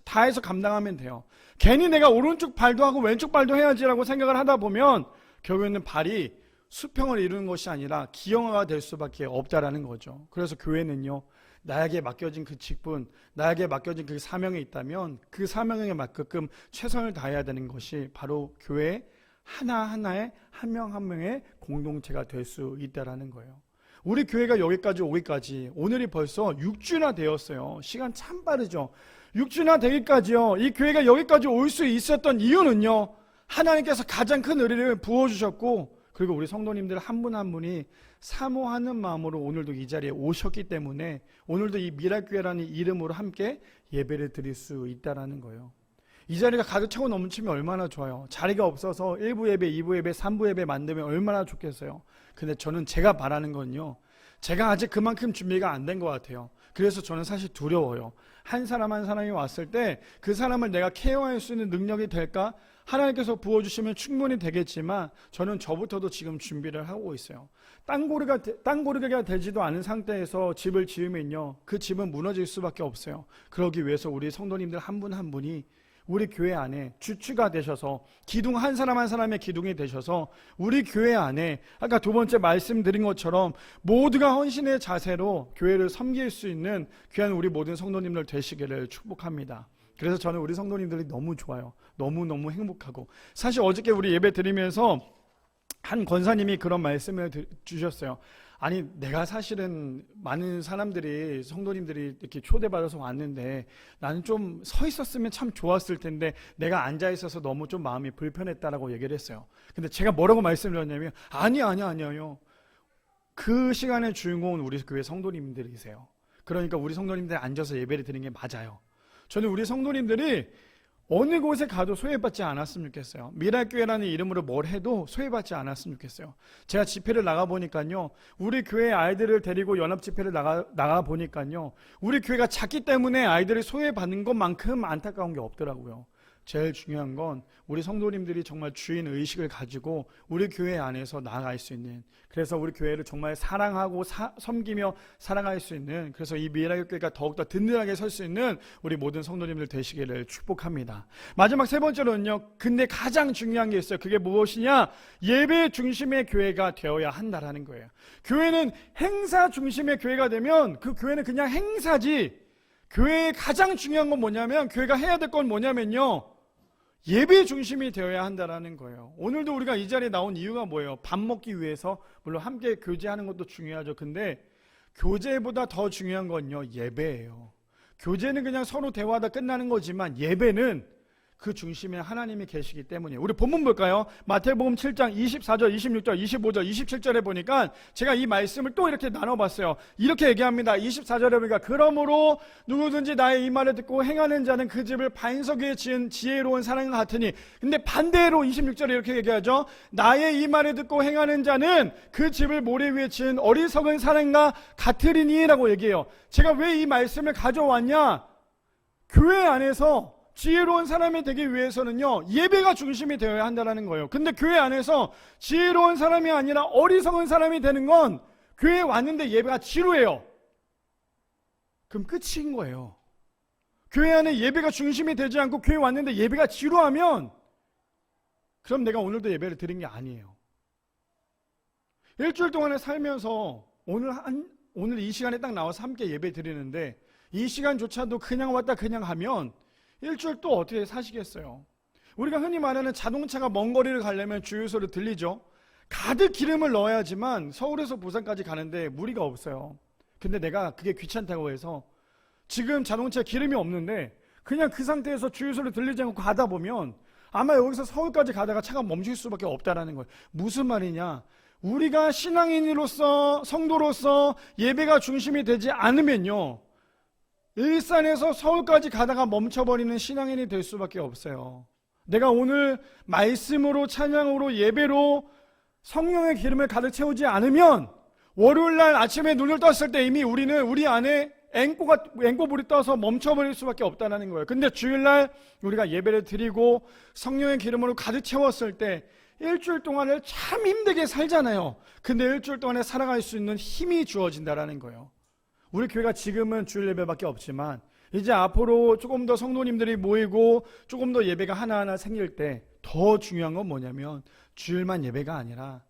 다해서 감당하면 돼요. 괜히 내가 오른쪽 발도 하고 왼쪽 발도 해야지라고 생각을 하다 보면 결국에는 발이 수평을 이루는 것이 아니라 기형아가 될 수밖에 없다라는 거죠. 그래서 교회는요, 나에게 맡겨진 그 직분, 나에게 맡겨진 그 사명이 있다면 그 사명에 맞게끔 최선을 다해야 되는 것이 바로 교회 하나하나의 한 명 한 명의 공동체가 될 수 있다라는 거예요. 우리 교회가 여기까지 오기까지 오늘이 벌써 6주나 되었어요. 시간 참 빠르죠. 6주나 되기까지요, 이 교회가 여기까지 올 수 있었던 이유는요, 하나님께서 가장 큰 은혜를 부어주셨고, 그리고 우리 성도님들 한 분 한 분이 사모하는 마음으로 오늘도 이 자리에 오셨기 때문에 오늘도 이 미랄교회라는 이름으로 함께 예배를 드릴 수 있다라는 거예요. 이 자리가 가득 차고 넘치면 얼마나 좋아요. 자리가 없어서 1부 예배, 2부 예배, 3부 예배 만들면 얼마나 좋겠어요. 근데 저는 제가 바라는 건요, 제가 아직 그만큼 준비가 안 된 것 같아요. 그래서 저는 사실 두려워요. 한 사람 한 사람이 왔을 때 그 사람을 내가 케어할 수 있는 능력이 될까? 하나님께서 부어주시면 충분히 되겠지만 저는 저부터도 지금 준비를 하고 있어요. 땅고르기가 되지도 않은 상태에서 집을 지으면요, 그 집은 무너질 수밖에 없어요. 그러기 위해서 우리 성도님들 한 분 한 분이 우리 교회 안에 주축가 되셔서, 기둥 한 사람 한 사람의 기둥이 되셔서 우리 교회 안에 아까 두 번째 말씀드린 것처럼 모두가 헌신의 자세로 교회를 섬길 수 있는 귀한 우리 모든 성도님들 되시기를 축복합니다. 그래서 저는 우리 성도님들이 너무 좋아요. 너무너무 행복하고, 사실 어저께 우리 예배 드리면서 한 권사님이 그런 말씀을 주셨어요. 아니, 내가 사실은 많은 사람들이, 성도님들이 이렇게 초대받아서 왔는데 나는 좀 서 있었으면 참 좋았을 텐데 내가 앉아 있어서 너무 좀 마음이 불편했다라고 얘기를 했어요. 근데 제가 뭐라고 말씀드렸냐면, 아니요. 그 시간의 주인공은 우리 교회 성도님들이세요. 그러니까 우리 성도님들 앉아서 예배를 드리는 게 맞아요. 저는 우리 성도님들이 어느 곳에 가도 소외받지 않았으면 좋겠어요. 미랄교회라는 이름으로 뭘 해도 소외받지 않았으면 좋겠어요. 제가 집회를 나가보니까요, 우리 교회 아이들을 데리고 연합집회를 나가보니까요, 우리 교회가 작기 때문에 아이들이 소외받는 것만큼 안타까운 게 없더라고요. 제일 중요한 건 우리 성도님들이 정말 주인 의식을 가지고 우리 교회 안에서 나아갈 수 있는, 그래서 우리 교회를 정말 사랑하고 섬기며 살아갈 수 있는, 그래서 이 미랄교회가 더욱더 든든하게 설 수 있는 우리 모든 성도님들 되시기를 축복합니다. 마지막 세 번째로는요, 근데 가장 중요한 게 있어요. 그게 무엇이냐? 예배 중심의 교회가 되어야 한다라는 거예요. 교회는 행사 중심의 교회가 되면 그 교회는 그냥 행사지, 교회의 가장 중요한 건 뭐냐면, 교회가 해야 될 건 뭐냐면요, 예배 중심이 되어야 한다라는 거예요. 오늘도 우리가 이 자리에 나온 이유가 뭐예요? 밥 먹기 위해서. 물론 함께 교제하는 것도 중요하죠. 근데 교제보다 더 중요한 건요, 예배예요. 교제는 그냥 서로 대화하다 끝나는 거지만 예배는 그 중심에 하나님이 계시기 때문이에요. 우리 본문 볼까요? 마태복음 7장 24절, 26절, 25절, 27절에 보니까 제가 이 말씀을 또 이렇게 나눠봤어요. 이렇게 얘기합니다. 24절에 보니까, 그러므로 누구든지 나의 이 말을 듣고 행하는 자는 그 집을 반석 위에 지은 지혜로운 사람과 같으니, 근데 반대로 26절에 이렇게 얘기하죠. 나의 이 말을 듣고 행하는 자는 그 집을 모래 위에 지은 어리석은 사람과 같으리니 라고 얘기해요. 제가 왜 이 말씀을 가져왔냐? 교회 안에서 지혜로운 사람이 되기 위해서는요, 예배가 중심이 되어야 한다는 거예요. 근데 교회 안에서 지혜로운 사람이 아니라 어리석은 사람이 되는 건, 교회에 왔는데 예배가 지루해요. 그럼 끝인 거예요. 교회 안에 예배가 중심이 되지 않고 교회 왔는데 예배가 지루하면, 그럼 내가 오늘도 예배를 드린 게 아니에요. 일주일 동안에 살면서 오늘 이 시간에 딱 나와서 함께 예배 드리는데 이 시간조차도 그냥 왔다 그냥 하면 일주일 또 어떻게 사시겠어요? 우리가 흔히 말하는 자동차가 먼 거리를 가려면 주유소를 들리죠. 가득 기름을 넣어야지만 서울에서 부산까지 가는데 무리가 없어요. 근데 내가 그게 귀찮다고 해서 지금 자동차에 기름이 없는데 그냥 그 상태에서 주유소를 들리지 않고 가다 보면 아마 여기서 서울까지 가다가 차가 멈출 수밖에 없다라는 거예요. 무슨 말이냐? 우리가 신앙인으로서, 성도로서 예배가 중심이 되지 않으면요, 일산에서 서울까지 가다가 멈춰버리는 신앙인이 될 수밖에 없어요. 내가 오늘 말씀으로, 찬양으로, 예배로 성령의 기름을 가득 채우지 않으면 월요일날 아침에 눈을 떴을 때 이미 우리 안에 앵꼬불이 떠서 멈춰버릴 수밖에 없다는 거예요. 근데 주일날 우리가 예배를 드리고 성령의 기름으로 가득 채웠을 때 일주일 동안을 참 힘들게 살잖아요. 근데 일주일 동안에 살아갈 수 있는 힘이 주어진다는 거예요. 우리 교회가 지금은 주일 예배밖에 없지만 이제 앞으로 조금 더 성도님들이 모이고 조금 더 예배가 하나하나 생길 때 더 중요한 건 뭐냐면 주일만 예배가 아니라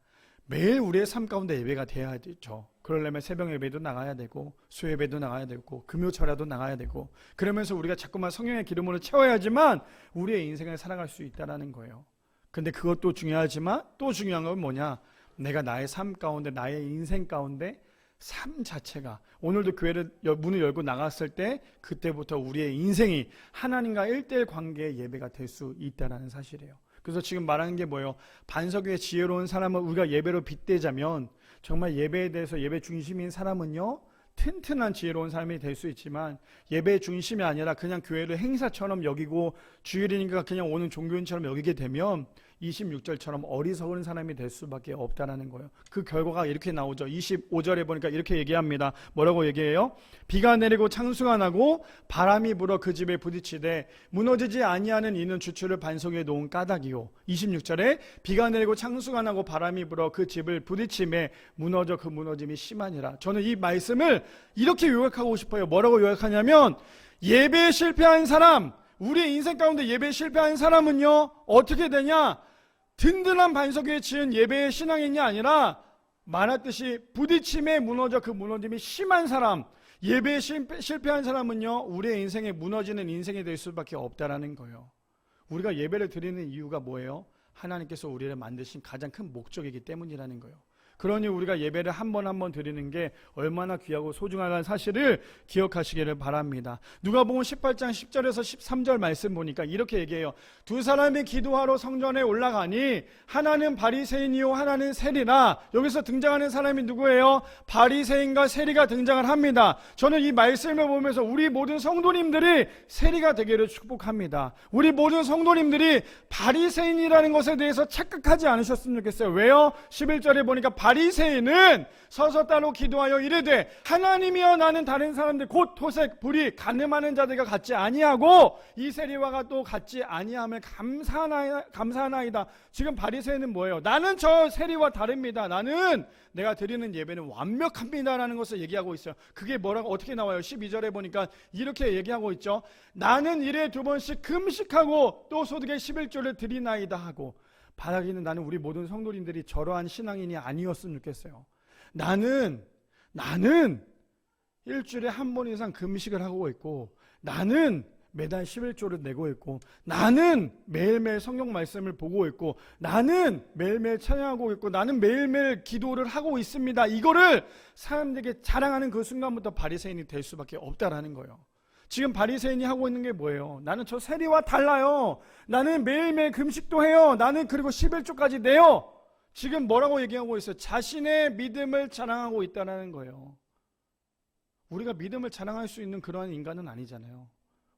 매일 우리의 삶 가운데 예배가 돼야 되죠. 그러려면 새벽 예배도 나가야 되고 수요 예배도 나가야 되고 금요철야도 나가야 되고, 그러면서 우리가 자꾸만 성령의 기름으로 채워야지만 우리의 인생을 살아갈 수 있다는 거예요. 근데 그것도 중요하지만 또 중요한 건 뭐냐? 내가 나의 삶 가운데, 나의 인생 가운데 삶 자체가 오늘도 교회를 문을 열고 나갔을 때 그때부터 우리의 인생이 하나님과 1:1 관계의 예배가 될 수 있다는 사실이에요. 그래서 지금 말하는 게 뭐예요? 반석위에 지혜로운 사람을 우리가 예배로 빗대자면 정말 예배에 대해서 예배 중심인 사람은요, 튼튼한 지혜로운 삶이 될 수 있지만 예배 중심이 아니라 그냥 교회를 행사처럼 여기고 주일이니까 그냥 오는 종교인처럼 여기게 되면 26절처럼 어리석은 사람이 될 수밖에 없다라는 거예요. 그 결과가 이렇게 나오죠. 25절에 보니까 이렇게 얘기합니다. 뭐라고 얘기해요? 비가 내리고 창수가 나고 바람이 불어 그 집에 부딪히되 무너지지 아니하는 이는 주추를 반석 위에 놓은 까닭이요. 26절에 비가 내리고 창수가 나고 바람이 불어 그 집을 부딪힘에 무너져 그 무너짐이 심하니라. 저는 이 말씀을 이렇게 요약하고 싶어요. 뭐라고 요약하냐면 예배에 실패한 사람, 우리의 인생 가운데 예배에 실패한 사람은요 어떻게 되냐? 든든한 반석 위에 지은 예배의 신앙인이 아니라 말했듯이 부딪힘에 무너져 그 무너짐이 심한 사람, 예배에 실패한 사람은요 우리의 인생에 무너지는 인생이 될 수밖에 없다라는 거예요. 우리가 예배를 드리는 이유가 뭐예요? 하나님께서 우리를 만드신 가장 큰 목적이기 때문이라는 거예요. 그러니 우리가 예배를 한 번 한 번 드리는 게 얼마나 귀하고 소중한 사실을 기억하시기를 바랍니다. 누가복음 18장 10절에서 13절 말씀 보니까 이렇게 얘기해요. 두 사람이 기도하러 성전에 올라가니 하나는 바리새인이요 하나는 세리라. 여기서 등장하는 사람이 누구예요? 바리새인과 세리가 등장을 합니다. 저는 이 말씀을 보면서 우리 모든 성도님들이 세리가 되기를 축복합니다. 우리 모든 성도님들이 바리새인이라는 것에 대해서 착각하지 않으셨으면 좋겠어요. 왜요? 11절에 보니까 바리새인은 서서 따로 기도하여 이르되 하나님이여 나는 다른 사람들 곧 토색 불의 간음하는 자들과 같지 아니하고 이 세리와가 또 같지 아니함을 감사하나이다. 지금 바리새인은 뭐예요? 나는 저 세리와 다릅니다. 나는 내가 드리는 예배는 완벽합니다라는 것을 얘기하고 있어요. 그게 뭐라고 어떻게 나와요? 12절에 보니까 이렇게 얘기하고 있죠. 나는 일에 2번씩 금식하고 또 소득의 11조를 드리나이다 하고. 바라기는 나는 우리 모든 성도님들이 저러한 신앙인이 아니었으면 좋겠어요. 나는 일주일에 한 번 이상 금식을 하고 있고, 나는 매달 11조를 내고 있고, 나는 매일매일 성경 말씀을 보고 있고, 나는 매일매일 찬양하고 있고, 나는 매일매일 기도를 하고 있습니다. 이거를 사람들에게 자랑하는 그 순간부터 바리새인이 될 수밖에 없다라는 거예요. 지금 바리새인이 하고 있는 게 뭐예요? 나는 저 세리와 달라요. 나는 매일매일 금식도 해요. 나는 그리고 11조까지 내요. 지금 뭐라고 얘기하고 있어요? 자신의 믿음을 자랑하고 있다는 거예요. 우리가 믿음을 자랑할 수 있는 그러한 인간은 아니잖아요.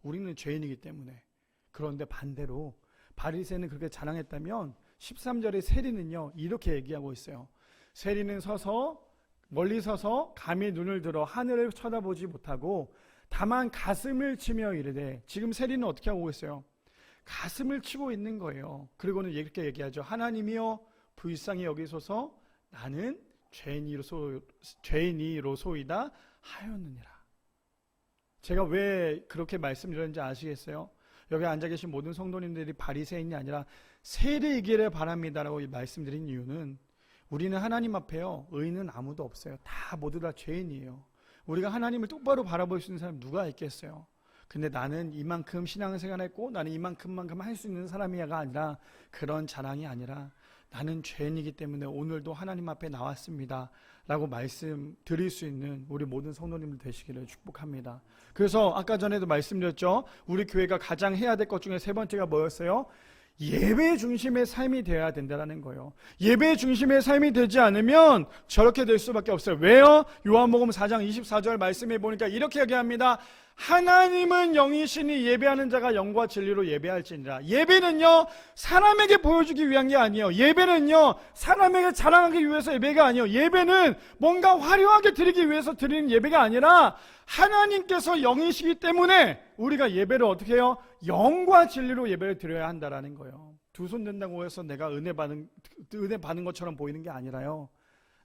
우리는 죄인이기 때문에. 그런데 반대로 바리새인은 그렇게 자랑했다면 13절의 세리는요 이렇게 얘기하고 있어요. 세리는 멀리 서서 감히 눈을 들어 하늘을 쳐다보지 못하고 다만 가슴을 치며 이르되, 지금 세리는 어떻게 하고 있어요? 가슴을 치고 있는 거예요. 그리고는 이렇게 얘기하죠. 하나님이여 불쌍히 여기소서 나는 죄인이로소이다 하였느니라. 제가 왜 그렇게 말씀드렸는지 아시겠어요? 여기 앉아 계신 모든 성도님들이 바리새인이 아니라 세리이기를 바랍니다라고 말씀드린 이유는 우리는 하나님 앞에요 의인은 아무도 없어요. 모두 다 죄인이에요. 우리가 하나님을 똑바로 바라볼 수 있는 사람 누가 있겠어요? 근데 나는 이만큼 신앙생활 했고 나는 이만큼만큼 할 수 있는 사람이야가 아니라, 그런 자랑이 아니라 나는 죄인이기 때문에 오늘도 하나님 앞에 나왔습니다 라고 말씀드릴 수 있는 우리 모든 성도님들 되시기를 축복합니다. 그래서 아까 전에도 말씀드렸죠. 우리 교회가 가장 해야 될 것 중에 세 번째가 뭐였어요? 예배 중심의 삶이 되어야 된다는 거예요. 예배 중심의 삶이 되지 않으면 저렇게 될 수밖에 없어요. 왜요? 요한복음 4장 24절 말씀에 보니까 이렇게 얘기합니다. 하나님은 영이시니 예배하는 자가 영과 진리로 예배할지니라. 예배는요 사람에게 보여주기 위한 게 아니에요. 예배는요 사람에게 자랑하기 위해서 예배가 아니에요. 예배는 뭔가 화려하게 드리기 위해서 드리는 예배가 아니라 하나님께서 영이시기 때문에 우리가 예배를 어떻게 해요? 영과 진리로 예배를 드려야 한다라는 거예요. 두 손 든다고 해서 내가 은혜 받는 것처럼 보이는 게 아니라요,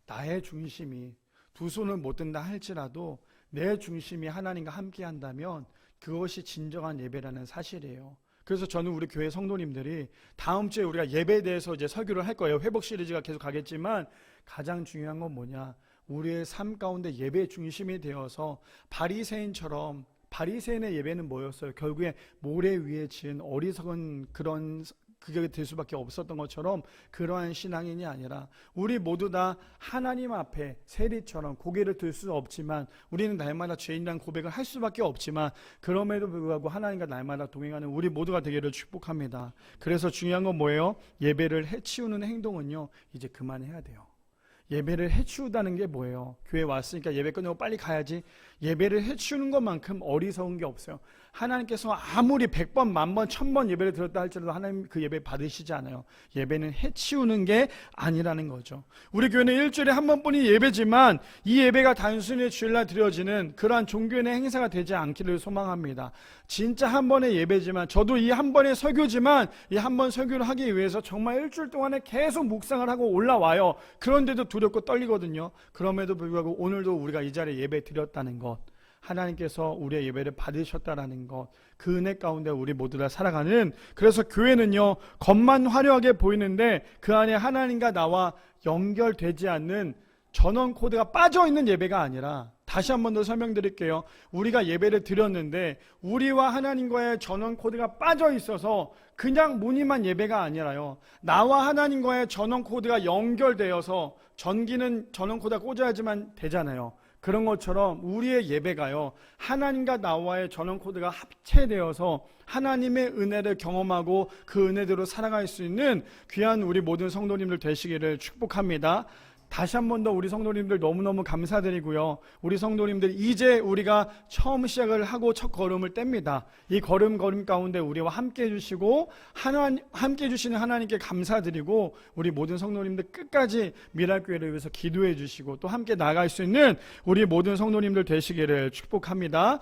나의 중심이 두 손을 못 든다 할지라도 내 중심이 하나님과 함께 한다면 그것이 진정한 예배라는 사실이에요. 그래서 저는 우리 교회 성도님들이 다음 주에 우리가 예배에 대해서 이제 설교를 할 거예요. 회복 시리즈가 계속 가겠지만 가장 중요한 건 뭐냐? 우리의 삶 가운데 예배 중심이 되어서 바리새인의 예배는 뭐였어요? 결국에 모래 위에 지은 어리석은 그런 그게 될 수밖에 없었던 것처럼 그러한 신앙인이 아니라 우리 모두 다 하나님 앞에 세리처럼 고개를 들 수 없지만 우리는 날마다 죄인이라는 고백을 할 수밖에 없지만 그럼에도 불구하고 하나님과 날마다 동행하는 우리 모두가 되기를 축복합니다. 그래서 중요한 건 뭐예요? 예배를 해치우는 행동은요 이제 그만해야 돼요. 예배를 해치우다는 게 뭐예요? 교회 왔으니까 예배 끝나고 빨리 가야지. 예배를 해치우는 것만큼 어리석은 게 없어요. 하나님께서 아무리 100번, 1000번, 1000번 예배를 드렸다 할지라도 하나님 그 예배 받으시지 않아요. 예배는 해치우는 게 아니라는 거죠. 우리 교회는 일주일에 한 번뿐이 예배지만 이 예배가 단순히 주일날 드려지는 그러한 종교의 행사가 되지 않기를 소망합니다. 진짜 한 번의 예배지만 저도 이 한 번의 설교지만 이 한 번 설교를 하기 위해서 정말 일주일 동안에 계속 묵상을 하고 올라와요. 그런데도 두렵고 떨리거든요. 그럼에도 불구하고 오늘도 우리가 이 자리에 예배 드렸다는 것, 하나님께서 우리의 예배를 받으셨다라는 것, 그 은혜 가운데 우리 모두 다 살아가는, 그래서 교회는요 겉만 화려하게 보이는데 그 안에 하나님과 나와 연결되지 않는 전원 코드가 빠져있는 예배가 아니라, 다시 한 번 더 설명드릴게요. 우리가 예배를 드렸는데 우리와 하나님과의 전원 코드가 빠져 있어서 그냥 무늬만 예배가 아니라요, 나와 하나님과의 전원 코드가 연결되어서, 전기는 전원 코드가 꽂아야지만 되잖아요. 그런 것처럼 우리의 예배가요 하나님과 나와의 전원 코드가 합체되어서 하나님의 은혜를 경험하고 그 은혜대로 살아갈 수 있는 귀한 우리 모든 성도님들 되시기를 축복합니다. 다시 한 번 더 우리 성도님들 너무너무 감사드리고요. 우리 성도님들 이제 우리가 처음 시작을 하고 첫 걸음을 뗍니다. 이 걸음 가운데 우리와 함께 해주시고 함께 해주시는 하나님께 감사드리고 우리 모든 성도님들 끝까지 미랄교회를 위해서 기도해 주시고 또 함께 나아갈 수 있는 우리 모든 성도님들 되시기를 축복합니다.